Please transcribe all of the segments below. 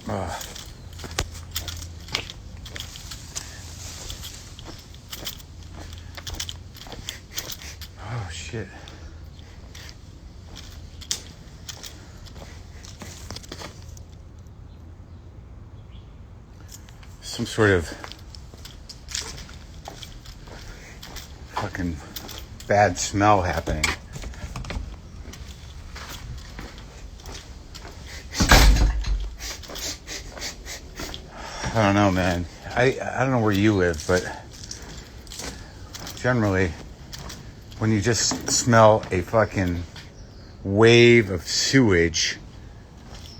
Oh shit. Some sort of fucking bad smell happening. I don't know, man. I don't know where you live, but generally, when you just smell a fucking wave of sewage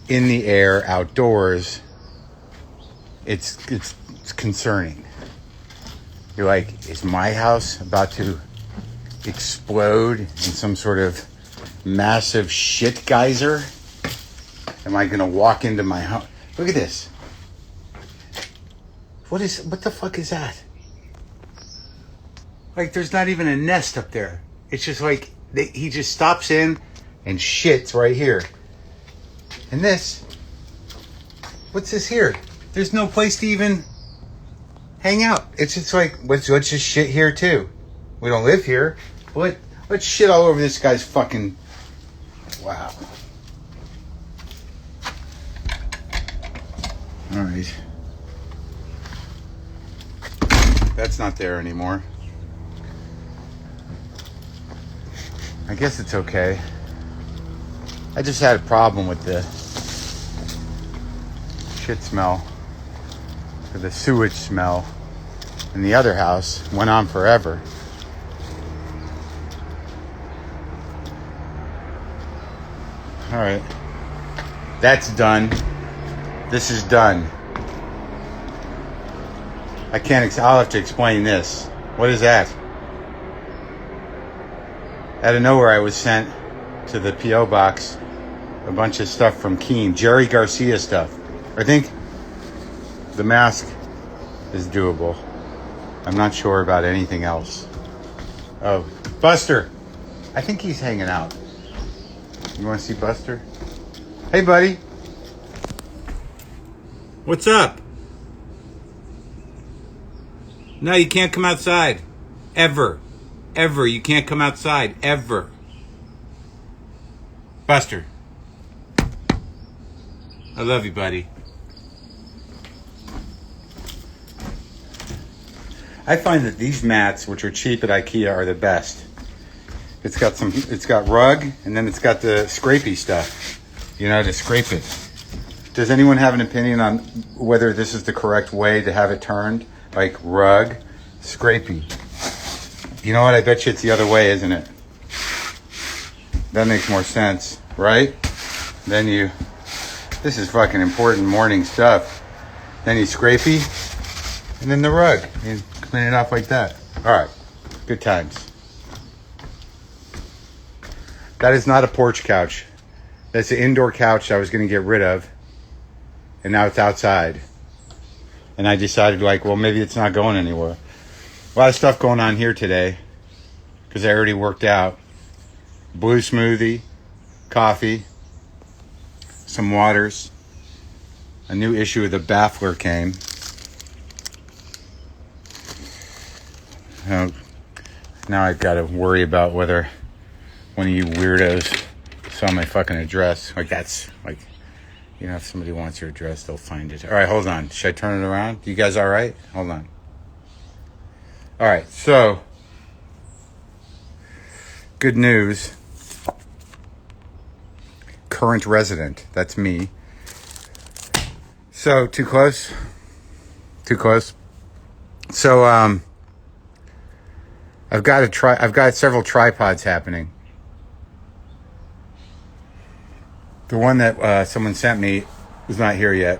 in the air outdoors, it's concerning. You're like, is my house about to explode in some sort of massive shit geyser? Am I gonna walk into my house? Look at this. What the fuck is that? Like, there's not even a nest up there. It's just like, he just stops in and shits right here. And this, what's this here? There's no place to even hang out. It's just like, let's just shit here too. We don't live here. Let's shit all over this guy's fucking, wow. All right. That's not there anymore. I guess it's okay. I just had a problem with the shit smell, or the sewage smell in the other house. Went on forever. All right. That's done. This is done. I'll have to explain this. What is that? Out of nowhere, I was sent to the P.O. box a bunch of stuff from Keene. Jerry Garcia stuff. I think the mask is doable. I'm not sure about anything else. Oh, Buster. I think he's hanging out. You want to see Buster? Hey, buddy. What's up? No, you can't come outside. Ever. Ever. You can't come outside. Ever. Buster. I love you, buddy. I find that these mats, which are cheap at IKEA, are the best. It's got rug, and then it's got the scrapey stuff. You know, to scrape it. Does anyone have an opinion on whether this is the correct way to have it turned? Like rug, scrapey. You know what? I bet you it's the other way, isn't it? That makes more sense, right? Then this is fucking important morning stuff. Then you scrapey, and then the rug. You clean it off like that. All right, good times. That is not a porch couch. That's an indoor couch I was going to get rid of, and now it's outside. And I decided, well, maybe it's not going anywhere. A lot of stuff going on here today, because I already worked out. Blue smoothie, coffee, some waters. A new issue of the Baffler came. Now I've got to worry about whether one of you weirdos saw my fucking address. If somebody wants your address, they'll find it. All right, hold on. Should I turn it around? You guys all right? Hold on. All right, so good news. Current resident. That's me. So, too close? Too close? So, I've got several tripods happening. The one that someone sent me is not here yet.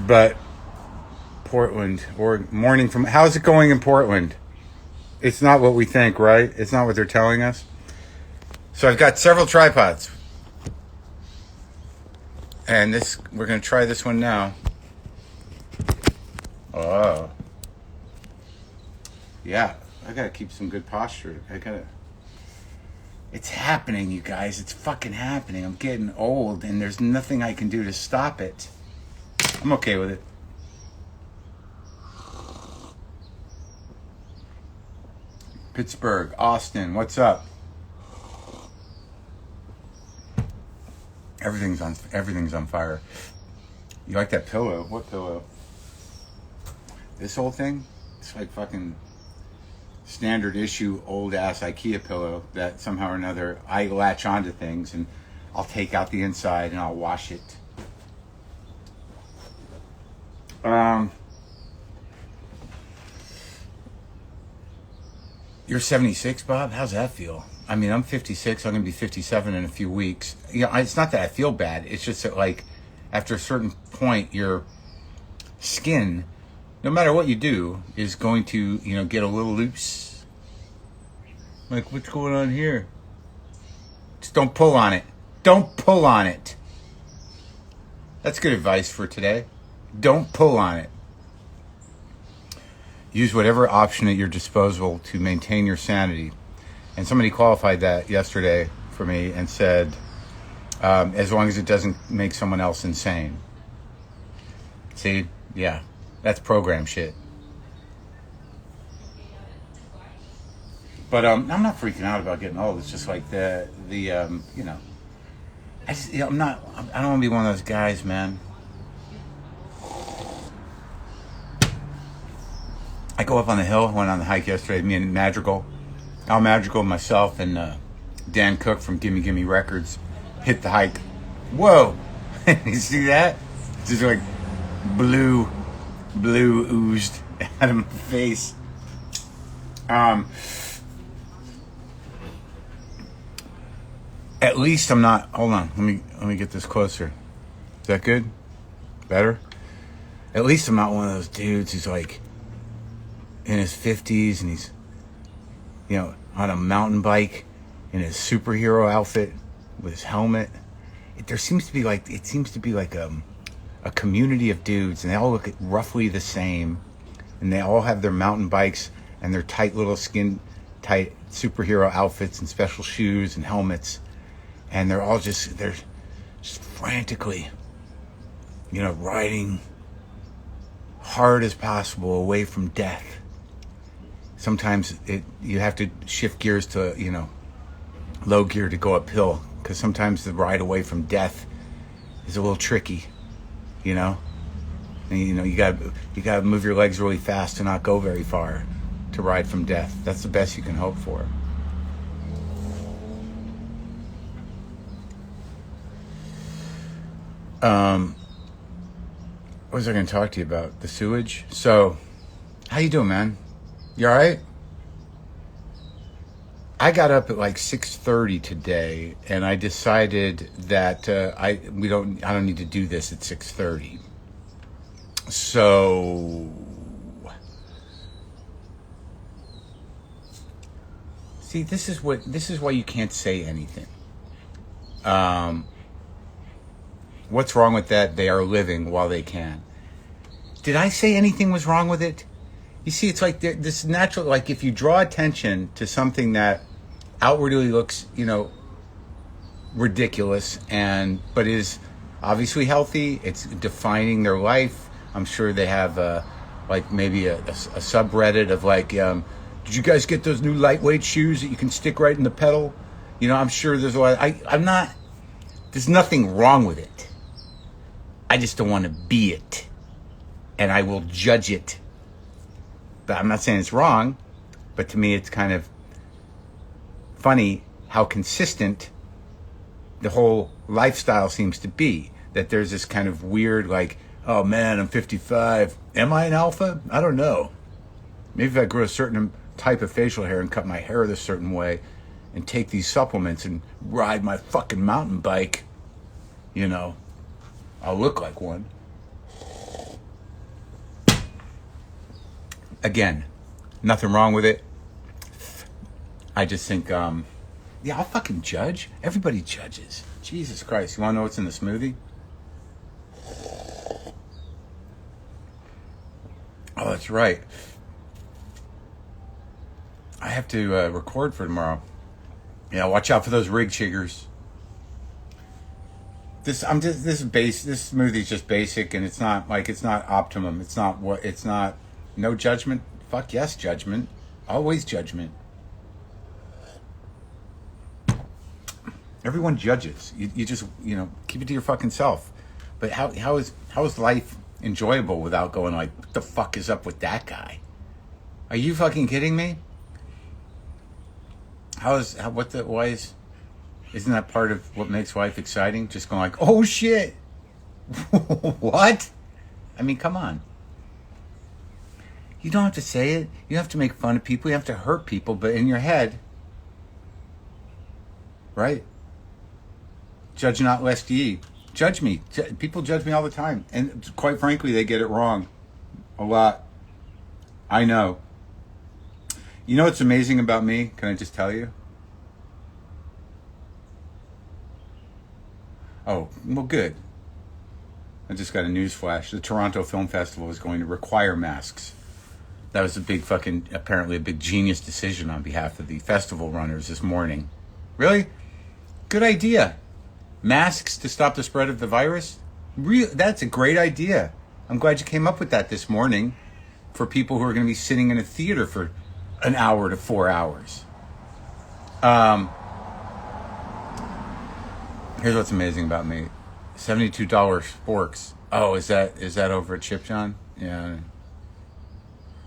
But Portland, or morning from... How's it going in Portland? It's not what we think, right? It's not what they're telling us. So I've got several tripods. And we're going to try this one now. Oh. Yeah, I got to keep some good posture. It's happening, you guys. It's fucking happening. I'm getting old, and there's nothing I can do to stop it. I'm okay with it. Pittsburgh, Austin, what's up? Everything's on fire. You like that pillow? What pillow? This whole thing? It's like fucking standard issue old ass IKEA pillow that somehow or another I latch onto things and I'll take out the inside and I'll wash it. You're 76, Bob? How's that feel? I mean, I'm 56. I'm going to be 57 in a few weeks. You know, it's not that I feel bad. It's just that, like, after a certain point, your skin, no matter what you do, is going to, you know, get a little loose. Like, what's going on here? Just don't pull on it. Don't pull on it. That's good advice for today. Don't pull on it. Use whatever option at your disposal to maintain your sanity. And somebody qualified that yesterday for me and said, as long as it doesn't make someone else insane. See? Yeah. That's program shit. But I'm not freaking out about getting old. It's just like the you know, I don't want to be one of those guys, man. I go up on the hill. Went on the hike yesterday. Me and Al Madrigal, myself, and Dan Cook from Gimme Gimme Records hit the hike. Whoa! You see that? Just like blue oozed out of my face. At least I'm not. Hold on. Let me get this closer. Is that good? Better? At least I'm not one of those dudes who's like in his 50s and he's, you know, on a mountain bike in his superhero outfit with his helmet. It seems to be like a community of dudes, and they all look roughly the same, and they all have their mountain bikes and their tight little skin tight superhero outfits and special shoes and helmets, and they're just frantically, you know, riding hard as possible away from death. Sometimes you have to shift gears to, you know, low gear to go uphill, because sometimes the ride away from death is a little tricky, you know. And, you know, you gotta move your legs really fast to not go very far to ride from death. That's the best you can hope for. What was I going to talk to you about? The sewage? So, how you doing, man? You all right? I got up at like 6:30 today, and I decided that I don't need to do this at 6:30. So, see, this is why you can't say anything. What's wrong with that? They are living while they can. Did I say anything was wrong with it? You see, it's like this natural, like if you draw attention to something that outwardly looks, you know, ridiculous but is obviously healthy, it's defining their life. I'm sure they have like maybe a subreddit of like, did you guys get those new lightweight shoes that you can stick right in the pedal? You know, I'm sure there's a lot. There's nothing wrong with it. I just don't want to be it. And I will judge it. But I'm not saying it's wrong, but to me it's kind of funny how consistent the whole lifestyle seems to be. That there's this kind of weird, like, oh man, I'm 55. Am I an alpha? I don't know. Maybe if I grew a certain type of facial hair and cut my hair this certain way and take these supplements and ride my fucking mountain bike, you know, I'll look like one. Again, nothing wrong with it. I just think, yeah, I'll fucking judge. Everybody judges. Jesus Christ. You want to know what's in the smoothie? Oh, that's right. I have to record for tomorrow. Yeah, watch out for those rig chiggers. This smoothie's just basic, and it's not optimum. It's not no judgment. Fuck yes, judgment. Always judgment. Everyone judges. You just keep it to your fucking self. But how is life enjoyable without going like, what the fuck is up with that guy? Are you fucking kidding me? Isn't that part of what makes life exciting? Just going like, oh shit. What? I mean, come on. You don't have to say it. You have to make fun of people. You have to hurt people, but in your head, right? Judge not lest ye. Judge me. People judge me all the time. And quite frankly, they get it wrong. A lot. I know. You know what's amazing about me? Can I just tell you? Oh, well, good. I just got a news flash. The Toronto Film Festival is going to require masks. That was apparently a big genius decision on behalf of the festival runners this morning. Really? Good idea. Masks to stop the spread of the virus? That's a great idea. I'm glad you came up with that this morning for people who are going to be sitting in a theater for an hour to 4 hours. Here's what's amazing about me. $72 sporks. Oh, is that over at Chip John? Yeah.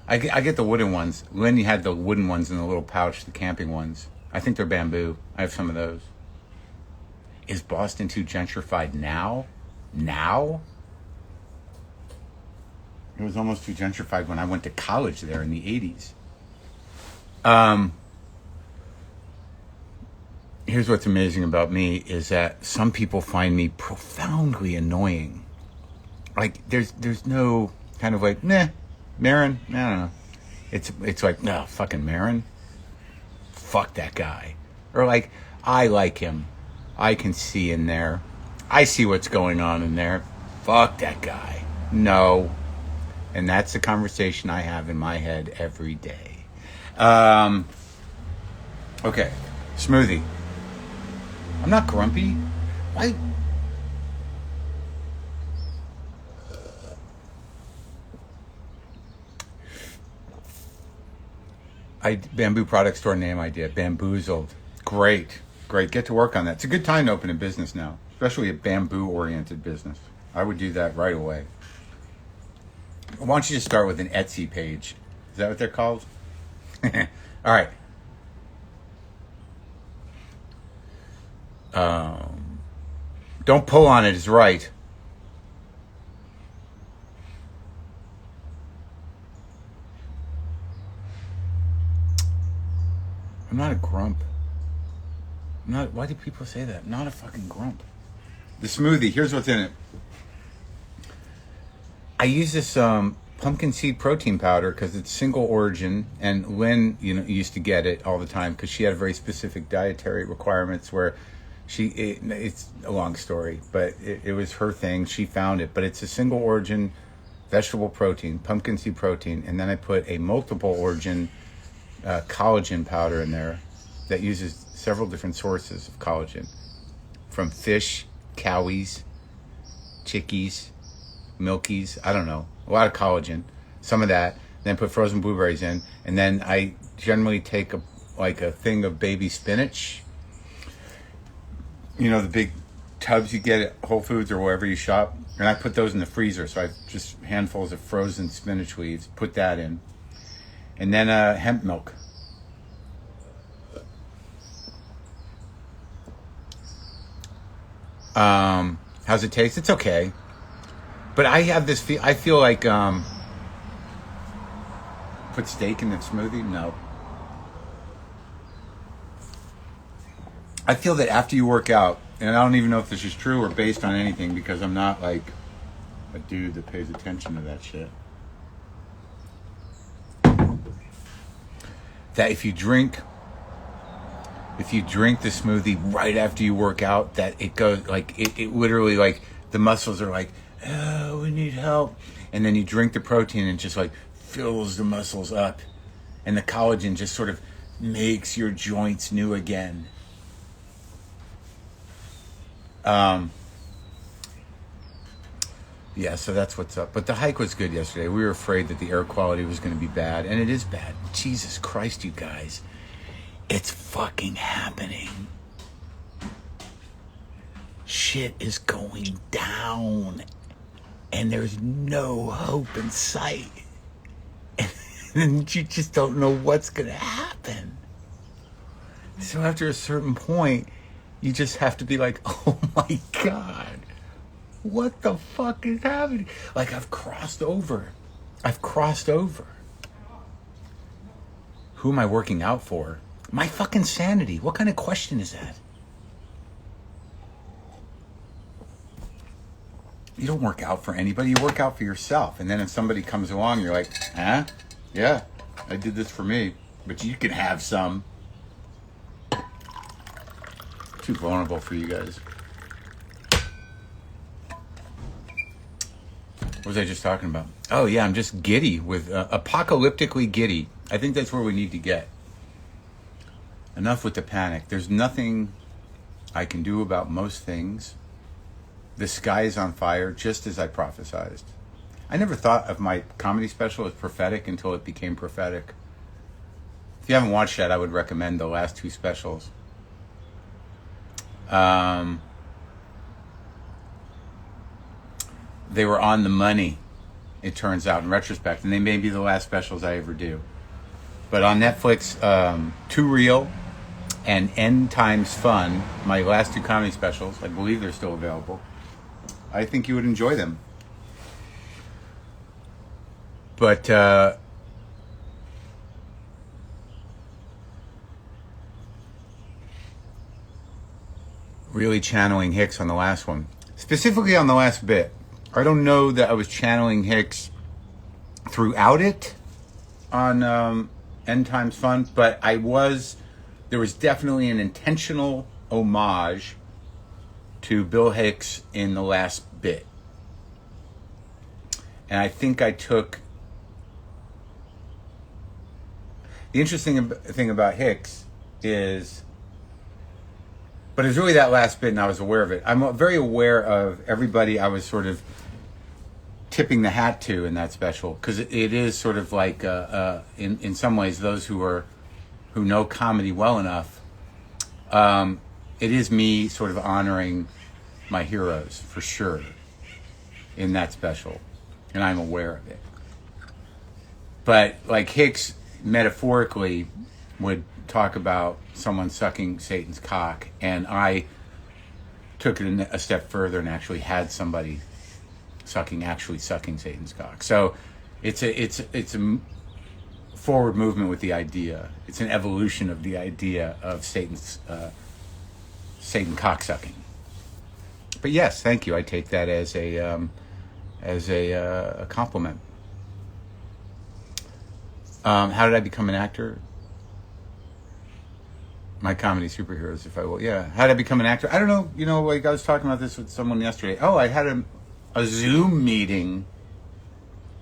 I get the wooden ones. Lenny had the wooden ones in the little pouch, the camping ones. I think they're bamboo. I have some of those. Is Boston too gentrified now? Now? It was almost too gentrified when I went to college there in the 80s. Here's what's amazing about me is that some people find me profoundly annoying. Like there's no kind of like, nah, Maron, I don't know. It's like, no, fucking Maron. Fuck that guy. Or like, I like him. I can see in there. I see what's going on in there. Fuck that guy. No. And that's the conversation I have in my head every day. Okay. Smoothie. I'm not grumpy. Bamboo product store name idea. Bamboozled. Great. Get to work on that. It's a good time to open a business now, especially a bamboo-oriented business. I would do that right away. I want you to start with an Etsy page. Is that what they're called? All right. Don't pull on it is right. I'm not a grump. Why do people say that? I'm not a fucking grump. The smoothie, here's what's in it. I use this pumpkin seed protein powder because it's single origin, and Lynn, used to get it all the time because she had very specific dietary requirements where it's a long story, but it was her thing. She found it, but it's a single origin vegetable protein, pumpkin seed protein, and then I put a multiple origin collagen powder in there that uses several different sources of collagen from fish, cowies, chickies, milkies, I don't know, a lot of collagen, some of that, then put frozen blueberries in, and then I generally take a thing of baby spinach, the big tubs you get at Whole Foods or wherever you shop, and I put those in the freezer, so I just handfuls of frozen spinach leaves, put that in, and then hemp milk. How's it taste? It's okay. But I have this I feel like put steak in the smoothie? No. I feel that after you work out, and I don't even know if this is true or based on anything because I'm not like a dude that pays attention to that shit. That if you drink the smoothie right after you work out, that it goes like it literally like the muscles are like, oh, we need help, and then you drink the protein and it just like fills the muscles up, and the collagen just sort of makes your joints new again. Yeah, so that's what's up. But the hike was good yesterday. We were afraid that the air quality was going to be bad, and it is bad. Jesus Christ, you guys. It's fucking happening. Shit is going down, and there's no hope in sight. And you just don't know what's going to happen. So after a certain point, you just have to be like, oh my God. What the fuck is happening? Like, I've crossed over. Who am I working out for? My fucking sanity. What kind of question is that? You don't work out for anybody. You work out for yourself. And then if somebody comes along, you're like, huh? Yeah, I did this for me. But you can have some. Too vulnerable for you guys. What was I just talking about? Oh, yeah, I'm just giddy with apocalyptically giddy. I think that's where we need to get. Enough with the panic. There's nothing I can do about most things. The sky is on fire, just as I prophesized. I never thought of my comedy special as prophetic until it became prophetic. If you haven't watched that, I would recommend the last two specials. They were on the money, it turns out, in retrospect. And they may be the last specials I ever do. But on Netflix, Too Real and End Times Fun, my last two comedy specials, I believe they're still available. I think you would enjoy them. But really channeling Hicks on the last one. Specifically on the last bit. I don't know that I was channeling Hicks throughout it on End Times Fun, but there was definitely an intentional homage to Bill Hicks in the last bit. And I think I took... The interesting thing about Hicks is... But it's really that last bit, and I was aware of it. I'm very aware of everybody I was sort of tipping the hat to in that special, because it is sort of like, in some ways, those who know comedy well enough, it is me sort of honoring my heroes, for sure, in that special, and I'm aware of it. But, like, Hicks, metaphorically, would talk about someone sucking Satan's cock, and I took it a step further and actually had somebody actually sucking Satan's cock. So it's a forward movement with the idea. It's an evolution of the idea of Satan cock sucking. But yes, thank you. I take that as a compliment. How did I become an actor? My comedy superheroes, if I will. Yeah. How did I become an actor? I don't know. You know, like I was talking about this with someone yesterday. Oh, I had a Zoom meeting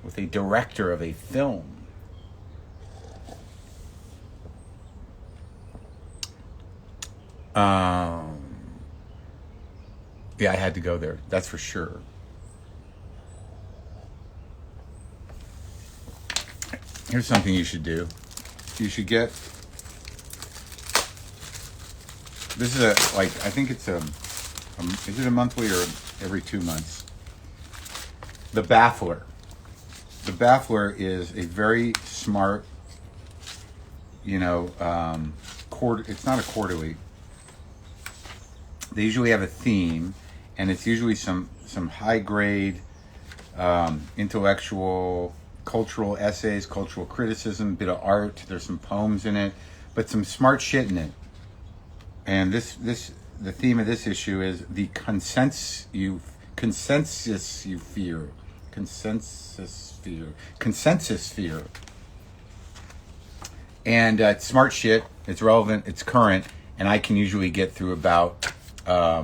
with a director of a film. Yeah, I had to go there. That's for sure. Here's something you should do. You should get... This is I think it's is it a monthly or every 2 months? The Baffler. The Baffler is a very smart, it's not a quarterly. They usually have a theme, and it's usually some high grade, intellectual, cultural essays, cultural criticism, bit of art. There's some poems in it, but some smart shit in it. And the theme of this issue is the consensus you fear. Consensus fear. And it's smart shit. It's relevant. It's current. And I can usually get through about a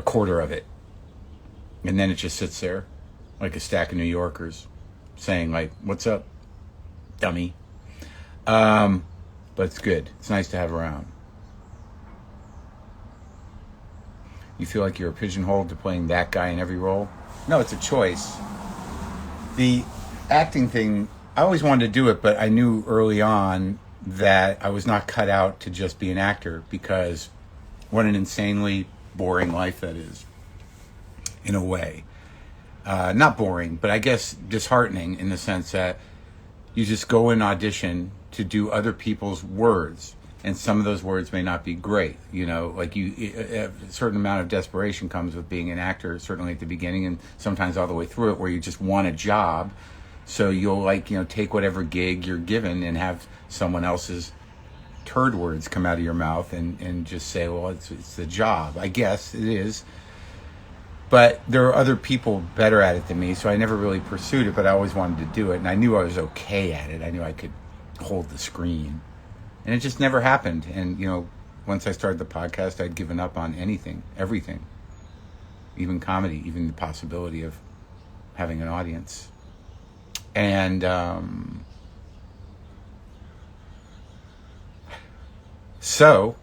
quarter of it. And then it just sits there like a stack of New Yorkers saying, like, what's up, dummy? But it's good. It's nice to have around. You feel like you're pigeonholed to playing that guy in every role. No, it's a choice. The acting thing, I always wanted to do it, but I knew early on that I was not cut out to just be an actor, because what an insanely boring life that is, in a way. Not boring, but I guess disheartening, in the sense that you just go and audition to do other people's words, and some of those words may not be great. Like a certain amount of desperation comes with being an actor, certainly at the beginning, and sometimes all the way through it, where you just want a job. So you'll take whatever gig you're given and have someone else's turd words come out of your mouth and just say, well, it's the job. I guess it is. But there are other people better at it than me, so I never really pursued it, but I always wanted to do it. And I knew I was okay at it. I knew I could hold the screen. And it just never happened. And, once I started the podcast, I'd given up on anything, everything. Even comedy, even the possibility of having an audience. And so,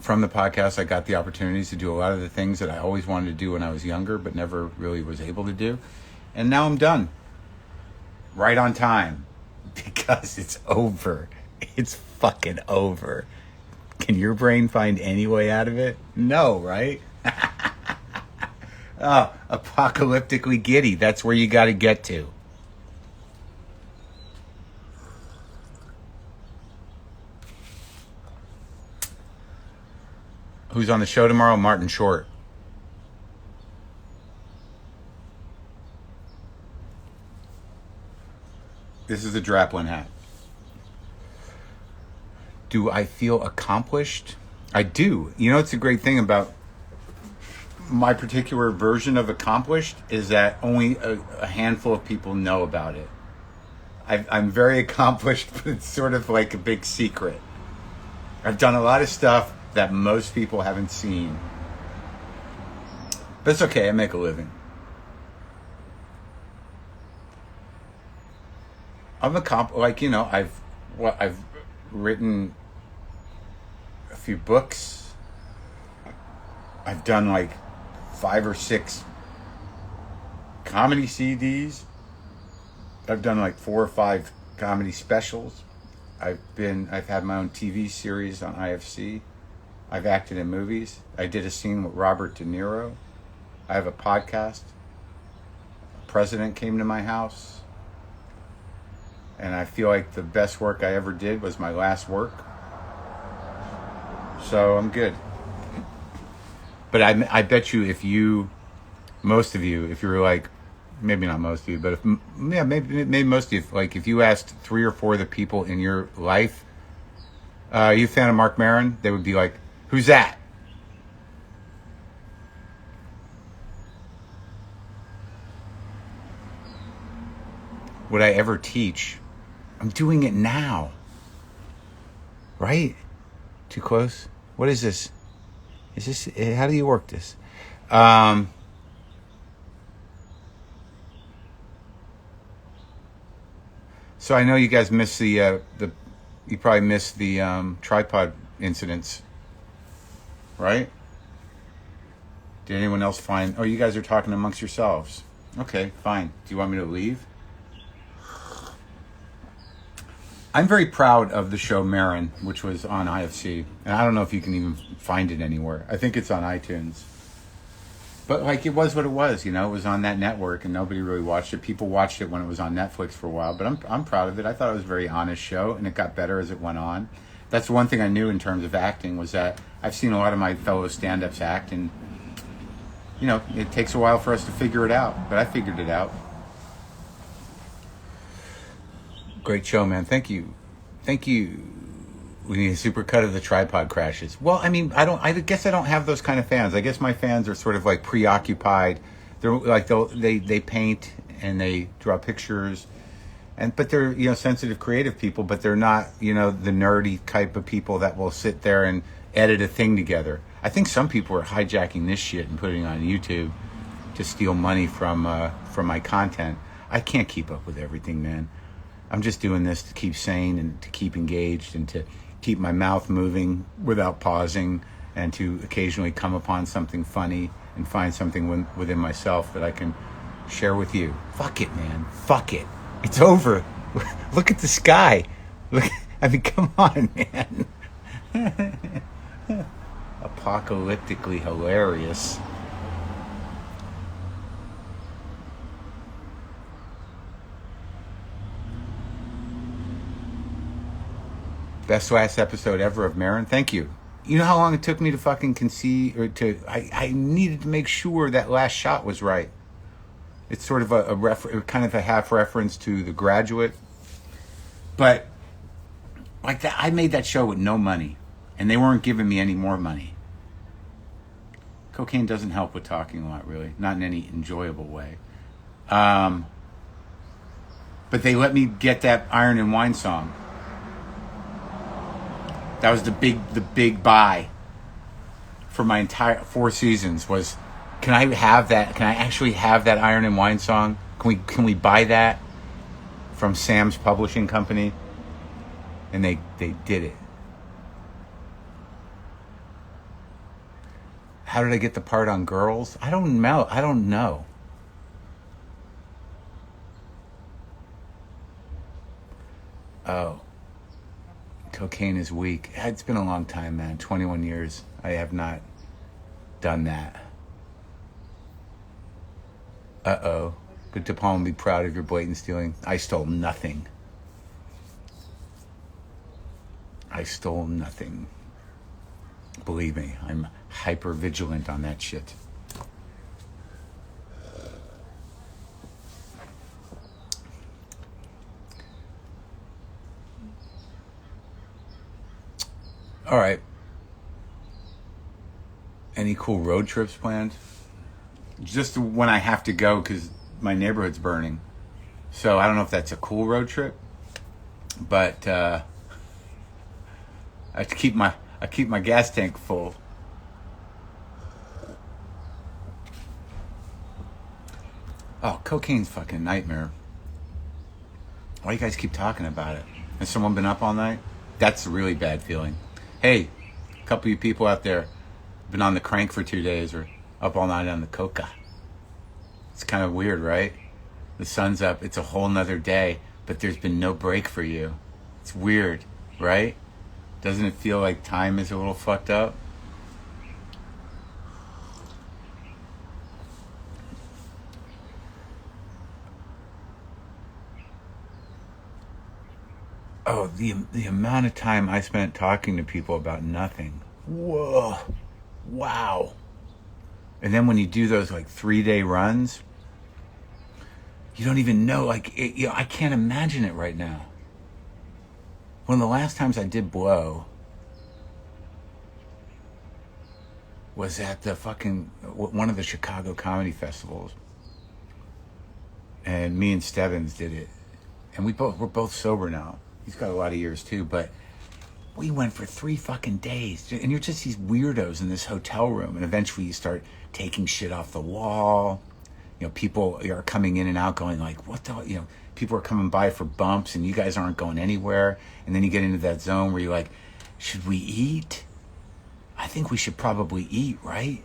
from the podcast, I got the opportunities to do a lot of the things that I always wanted to do when I was younger, but never really was able to do. And now I'm done. Right on time. Because it's over. It's fucking over. Can your brain find any way out of it? No, right? Oh, apocalyptically giddy. That's where you got to get to. Who's on the show tomorrow? Martin Short. This is a Draplin hat. Do I feel accomplished? I do. It's a great thing about my particular version of accomplished is that only a handful of people know about it. I'm very accomplished, but it's sort of like a big secret. I've done a lot of stuff that most people haven't seen. But it's okay, I make a living. I'm I've written a few books. I've done like 5 or 6 comedy CDs. I've done like 4 or 5 comedy specials. I've had my own TV series on IFC. I've acted in movies. I did a scene with Robert De Niro. I have a podcast. The president came to my house. And I feel like the best work I ever did was my last work. So I'm good. But I bet you, most of you, if you're like, maybe not most of you, but maybe most of you, like if you asked 3 or 4 of the people in your life, are you a fan of Marc Maron? They would be like, who's that? Would I ever teach? I'm doing it now. Right? Too close? What is this? How do you work this? So I know you guys missed you probably missed the tripod incidents, right? Did anyone else find? Oh, you guys are talking amongst yourselves. Okay, fine. Do you want me to leave? I'm very proud of the show Maron, which was on IFC. And I don't know if you can even find it anywhere. I think it's on iTunes. But like it was what it was, it was on that network and nobody really watched it. People watched it when it was on Netflix for a while, but I'm proud of it. I thought it was a very honest show and it got better as it went on. That's the one thing I knew in terms of acting was that I've seen a lot of my fellow stand-ups act and it takes a while for us to figure it out, but I figured it out. Great show, man. Thank you. We need a super cut of the tripod crashes. Well, I guess I don't have those kind of fans. I guess my fans are sort of like preoccupied. They're like they paint and they draw pictures, but they're sensitive, creative people. But they're not the nerdy type of people that will sit there and edit a thing together. I think some people are hijacking this shit and putting it on YouTube to steal money from my content. I can't keep up with everything, man. I'm just doing this to keep sane and to keep engaged and to keep my mouth moving without pausing and to occasionally come upon something funny and find something within myself that I can share with you. Fuck it, man. Fuck it. It's over. Look at the sky. Look, I mean, come on, man. Apocalyptically hilarious. Best last episode ever of Maron. Thank you. You know how long it took me to fucking conceive, or I needed to make sure that last shot was right. It's sort of kind of a half reference to The Graduate. But like that, I made that show with no money, and they weren't giving me any more money. Cocaine doesn't help with talking a lot, really, not in any enjoyable way. But they let me get that Iron and Wine song. That was the big buy for my entire 4 seasons. Was, can I have that? Can I actually have that Iron and Wine song? Can we buy that from Sam's publishing company? And they did it. How did I get the part on Girls? I don't know. Oh. Cocaine is weak. It's been a long time, man. 21 years. I have not done that. Uh-oh. But DePaul will be proud of your blatant stealing. I stole nothing. I stole nothing. Believe me, I'm hyper vigilant on that shit. All right. Any cool road trips planned? Just when I have to go because my neighborhood's burning. So I don't know if that's a cool road trip, but I keep my gas tank full. Oh, cocaine's fucking a nightmare. Why do you guys keep talking about it? Has someone been up all night? That's a really bad feeling. Hey, a couple of you people out there been on the crank for 2 days or up all night on the coca. It's kind of weird, right? The sun's up, it's a whole nother day, but there's been no break for you. It's weird, right? Doesn't it feel like time is a little fucked up? Oh, the amount of time I spent talking to people about nothing. Whoa. Wow. And then when you do those like 3-day runs, you don't even know, like, I can't imagine it right now. One of the last times I did blow was at the one of the Chicago comedy festivals. And me and Stebbins did it. And we're both sober now. He's got a lot of years too, but we went for 3 fucking days. And you're just these weirdos in this hotel room. And eventually you start taking shit off the wall. You know, people are coming in and out going like, what the, you know, people are coming by for bumps and you guys aren't going anywhere. And then you get into that zone where you're like, should we eat? I think we should probably eat, right?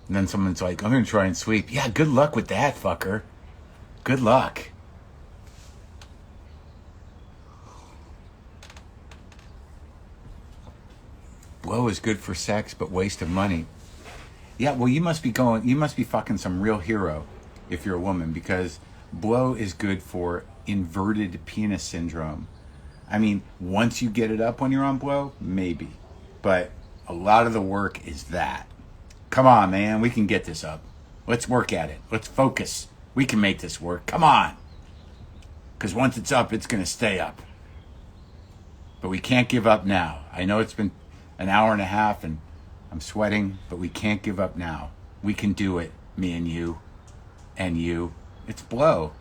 And then someone's like, I'm going to try and sweep. Yeah, good luck with that, fucker. Good luck. Blow is good for sex, but waste of money. Yeah, well, you must be fucking some real hero if you're a woman, because blow is good for inverted penis syndrome. I mean, once you get it up when you're on blow, maybe. But a lot of the work is that. Come on, man, we can get this up. Let's work at it. Let's focus. We can make this work. Come on. Because once it's up, it's going to stay up. But we can't give up now. I know it's been an hour and a half and I'm sweating, but we can't give up now. We can do it, me and you. And you. It's blow.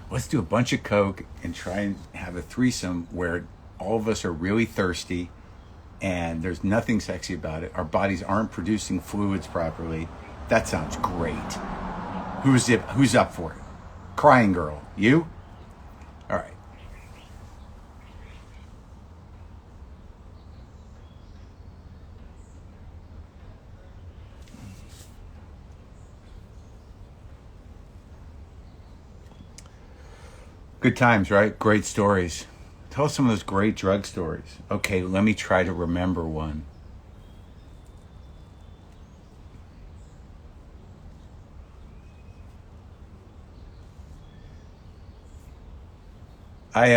Let's do a bunch of coke and try and have a threesome where all of us are really thirsty and there's nothing sexy about it. Our bodies aren't producing fluids properly That sounds great. Who's up for it? Crying girl. You? All right. Good times, right? Great stories. Tell us some of those great drug stories. Okay, let me try to remember one. I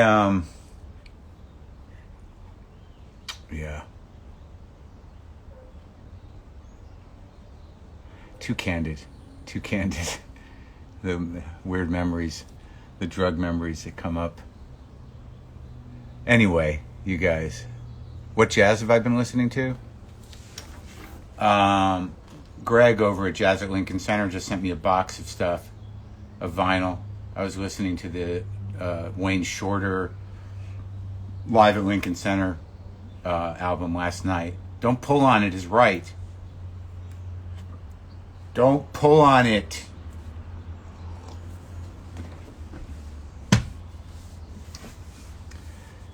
yeah. Too candid. Too candid. The weird memories, the drug memories that come up. Anyway, you guys, what jazz have I been listening to? Greg over at Jazz at Lincoln Center just sent me a box of stuff, of vinyl. I was listening to the Wayne Shorter Live at Lincoln Center album last night. Don't Pull on It is right. Don't pull on it.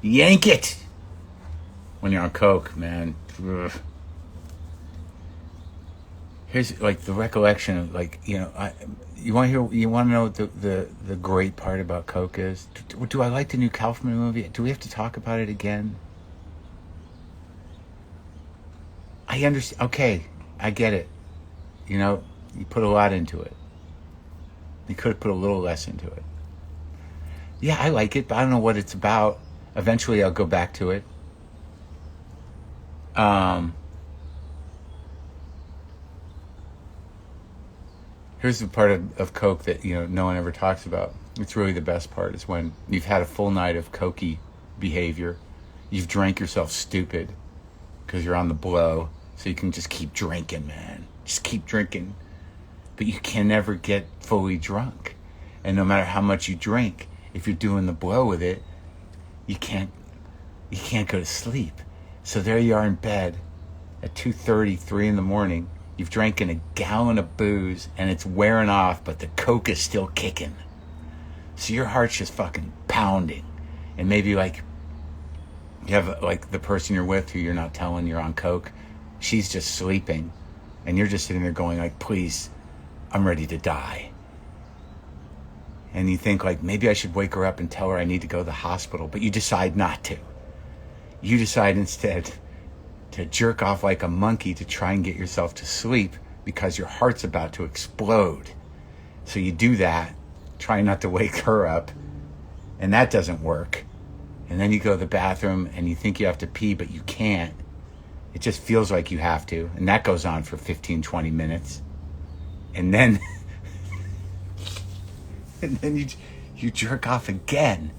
Yank it when you're on coke, man. Ugh. Here's like the recollection of you want to know what the great part about coke is? Do I like the new Kaufman movie? Do we have to talk about it again? I understand. Okay, I get it. You put a lot into it. You could have put a little less into it. Yeah, I like it, but I don't know what it's about. Eventually, I'll go back to it. Here's the part of coke that no one ever talks about. It's really the best part. Is when you've had a full night of cokey behavior. You've drank yourself stupid because you're on the blow, so you can just keep drinking, man. Just keep drinking, but you can never get fully drunk. And no matter how much you drink, if you're doing the blow with it, you can't go to sleep. So there you are in bed at 2:30, 3 in the morning. You've drank a gallon of booze and it's wearing off, but the coke is still kicking. So your heart's just fucking pounding. And maybe you have the person you're with who you're not telling you're on coke, she's just sleeping. And you're just sitting there going please, I'm ready to die. And you think maybe I should wake her up and tell her I need to go to the hospital, but you decide not to. You decide instead to jerk off like a monkey to try and get yourself to sleep because your heart's about to explode. So you do that, try not to wake her up, and that doesn't work. And then you go to the bathroom and you think you have to pee, but you can't. It just feels like you have to, and that goes on for 15, 20 minutes. And then you jerk off again.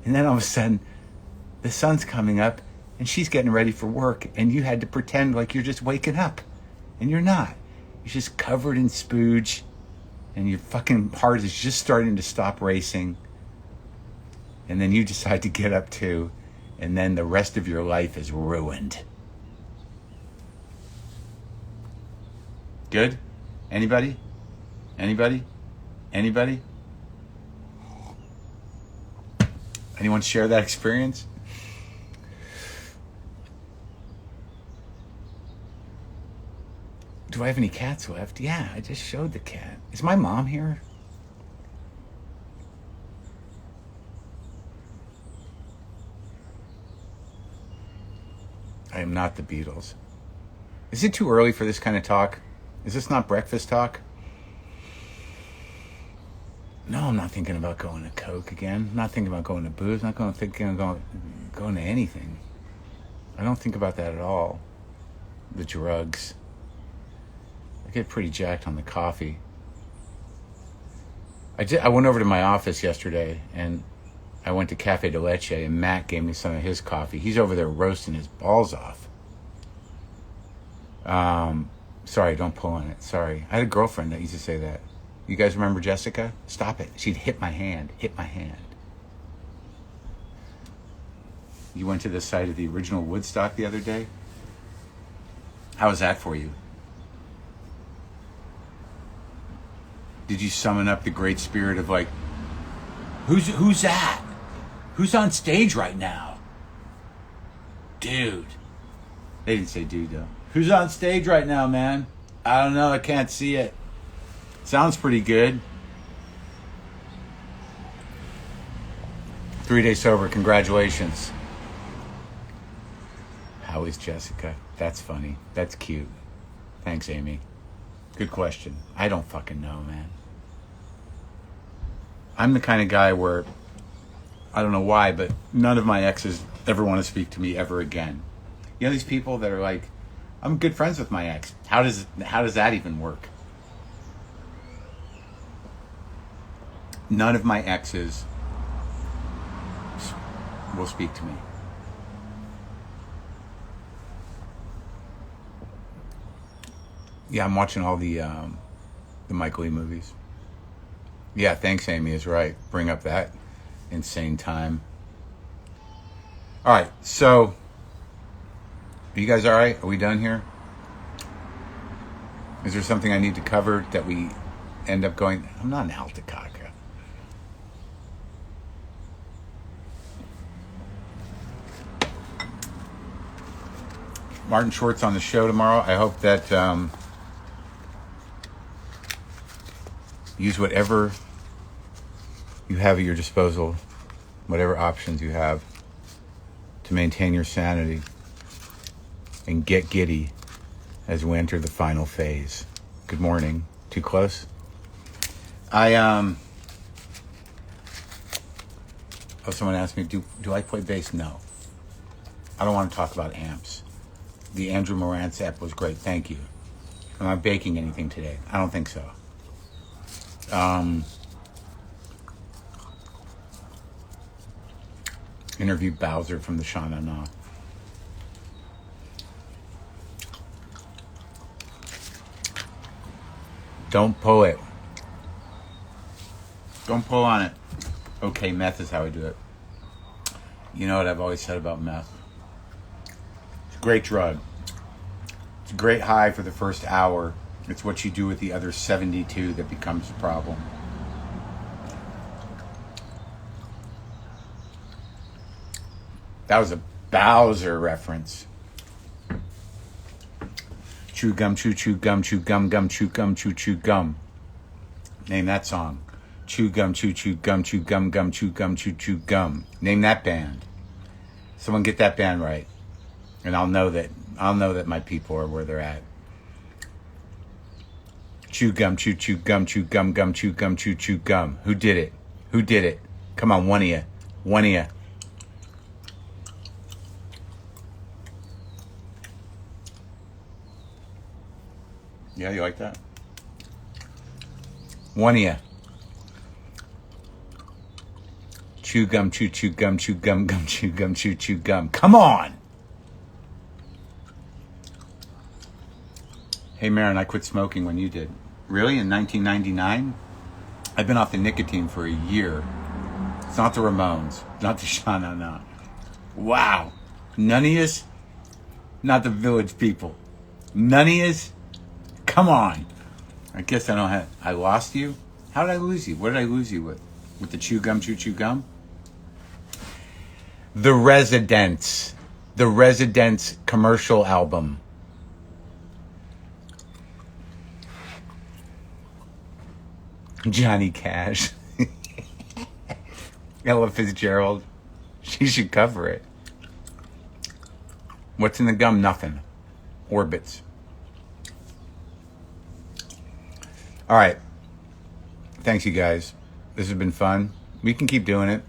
And then all of a sudden, the sun's coming up, and she's getting ready for work, and you had to pretend like you're just waking up. And you're not. You're just covered in spooge, and your fucking heart is just starting to stop racing. And then you decide to get up too, and then the rest of your life is ruined. Good? Anybody? Anybody? Anybody? Anyone share that experience? Do I have any cats left? Yeah, I just showed the cat. Is my mom here? I am not the Beatles. Is it too early for this kind of talk? Is this not breakfast talk? No, I'm not thinking about going to coke again. I'm not thinking about going to booze. I'm not thinking about going to anything. I don't think about that at all. The drugs. I get pretty jacked on the coffee. I went over to my office yesterday and I went to Cafe de Leche and Matt gave me some of his coffee. He's over there roasting his balls off. Sorry, don't pull on it. Sorry. I had a girlfriend that used to say that. You guys remember Jessica? Stop it. She'd hit my hand. Hit my hand. You went to the site of the original Woodstock the other day? How was that for you? Did you summon up the great spirit of like, who's that? Who's on stage right now? Dude. They didn't say dude though. Who's on stage right now, man? I don't know. I can't see it. Sounds pretty good. 3 days sober. Congratulations. How is Jessica? That's funny. That's cute. Thanks, Amy. Good question. I don't fucking know, man. I'm the kind of guy where, I don't know why, but none of my exes ever want to speak to me ever again. You know these people that are like, I'm good friends with my ex. How does that even work? None of my exes will speak to me. Yeah, I'm watching all the Michael E. movies. Yeah, thanks, Amy is right. Bring up that insane time. All right, so are you guys all right? Are we done here? Is there something I need to cover that we end up going? I'm not an Altacaca. Martin Short's on the show tomorrow. I hope that use whatever you have at your disposal, whatever options you have to maintain your sanity and get giddy as we enter the final phase. Good morning. Too close? Oh, someone asked me, do I play bass? No. I don't want to talk about amps. The Andrew Morantz app was great. Thank you. Am I baking anything today? I don't think so. Interviewed Bowser from the Shana Na. Don't pull it. Don't pull on it. Okay, meth is how I do it. You know what I've always said about meth? It's a great drug. It's a great high for the first hour. It's what you do with the other 72 that becomes the problem. That was a Bowser reference. Chew gum, chew gum, chew gum, gum, chew gum. Name that song. Chew gum, chew gum, chew gum, gum, chew gum. Name that band. Someone get that band right, and I'll know that my people are where they're at. Chew gum, chew gum, chew gum, gum, chew gum. Who did it? Who did it? Come on, one of you. One of you. Yeah, you like that? One of you. Chew gum, chew gum, chew gum, gum, chew gum. Come on! Hey, Maron, I quit smoking when you did. Really? In 1999? I've been off the nicotine for a year. It's not the Ramones. Not the Shana Na. Wow. None of yous? Not the Village People. None of yous? Come on. I guess I don't have... I lost you? How did I lose you? What did I lose you with? With the chew gum? The Residents. The Residents commercial album. Johnny Cash. Ella Fitzgerald. She should cover it. What's in the gum? Nothing. Orbits. All right. Thanks, you guys. This has been fun. We can keep doing it.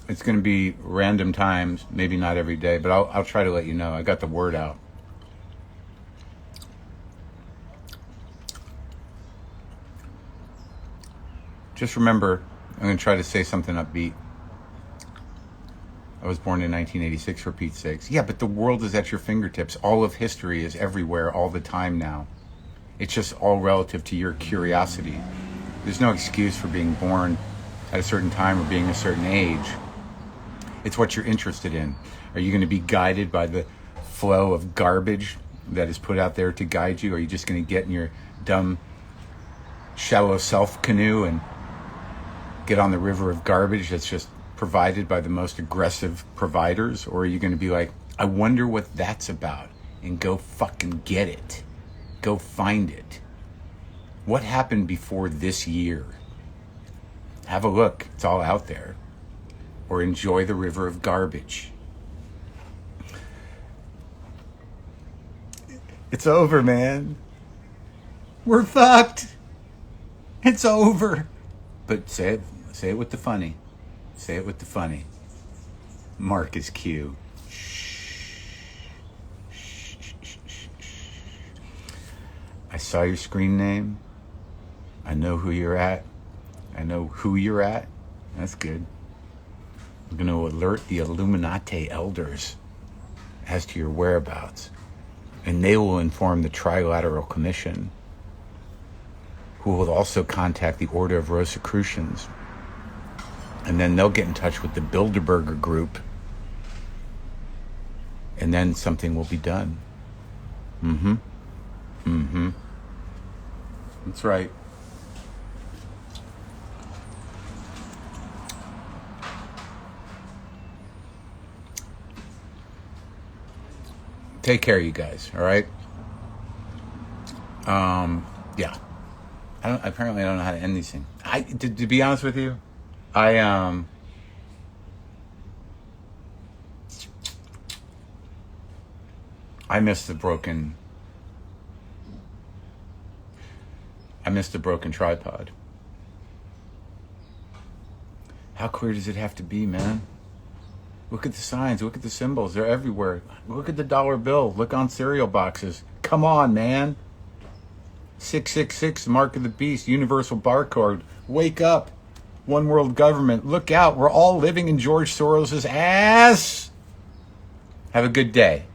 It's going to be random times, maybe not every day, but I'll try to let you know. I got the word out. Just remember, I'm going to try to say something upbeat. I was born in 1986, for Pete's sakes. Yeah, but the world is at your fingertips. All of history is everywhere all the time now. It's just all relative to your curiosity. There's no excuse for being born at a certain time or being a certain age. It's what you're interested in. Are you going to be guided by the flow of garbage that is put out there to guide you? Or are you just going to get in your dumb shallow self canoe and get on the river of garbage that's just provided by the most aggressive providers? Or are you going to be like, I wonder what that's about, and go fucking get it? Go find it. What happened before this year? Have a look. It's all out there. Or enjoy the river of garbage. It's over, man. We're fucked. It's over. But say it with the funny. Say it with the funny. Marc is Q. I saw your screen name. I know who you're at. I know who you're at. That's good. I'm going to alert the Illuminati elders as to your whereabouts. And they will inform the Trilateral Commission, who will also contact the Order of Rosicrucians. And then they'll get in touch with the Bilderberger group. And then something will be done. That's right. Take care, you guys. All right. Yeah. Apparently I don't know how to end these things. To be honest with you, I missed the broken tripod. How clear does it have to be, man? Look at the signs. Look at the symbols. They're everywhere. Look at the dollar bill. Look on cereal boxes. Come on, man. 666, mark of the beast, universal barcode. Wake up. One world government. Look out. We're all living in George Soros's ass. Have a good day.